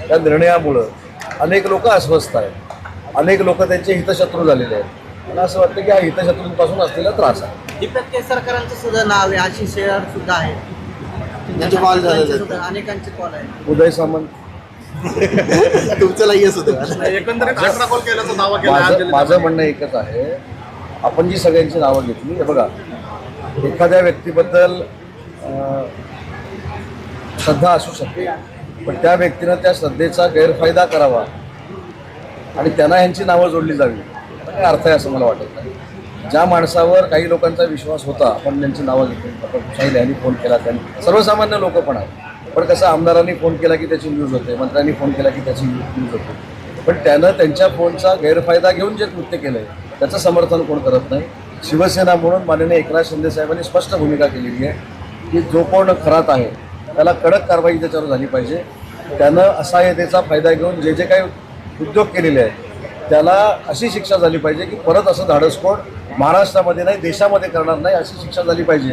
त्या निर्णयामुळं अनेक लोक अस्वस्थ आहेत, अनेक लोक त्यांचे हितशत्रू झालेले आहेत. मला असं वाटतं की हा हितशत्रूंपासून असलेला त्रास आहे. दीपक केसरकरांचं सुद्धा नाव आहे, आशिष शेलार सुद्धा आहे. त्यांचे कॉल झालेले सुद्धा अनेकांचे कॉल आहेत. उदय सामंत, तुमचं लाईयच होतं. एकंदरित 18 कॉल केल्याचा दावा केला माझं म्हणणं एकच आहे, आपण जी सगळ्यांची नावं घेतली, हे बघा, एखाद्या व्यक्तीबद्दल श्रद्धा असू शकते, पण त्या व्यक्तीनं त्या श्रद्धेचा गैरफायदा करावा आणि त्यांना यांची नावं जोडली जावी, काय अर्थ आहे असं मला वाटत नाही. ज्या माणसावर काही लोकांचा विश्वास होता, आपण त्यांची नावं घेतली, आपण शाहील यांनी फोन केला, त्यांनी सर्वसामान्य लोक पण आहेत, पण कसं आमदारांनी फोन केला की त्याची न्यूज होते, मंत्र्यांनी फोन केला की त्याची न्यूज होते, पण त्यानं त्यांच्या फोनचा गैरफायदा घेऊन जे कृत्य केलं आहे त्याचं समर्थन कोण करत नाही. शिवसेना म्हणून माननीय एकनाथ शिंदे साहेबांनी स्पष्ट भूमिका केलेली आहे की जो कोण खरात आहे त्याला कडक कारवाई त्याच्यावर झाली पाहिजे. त्यानं असहाय्यतेचा फायदा घेऊन जे जे काही उद्योग केलेले आहेत त्याला अशी शिक्षा झाली पाहिजे की परत असं धाडस कोण महाराष्ट्रामध्ये नाही देशामध्ये करणार नाही, अशी शिक्षा झाली पाहिजे.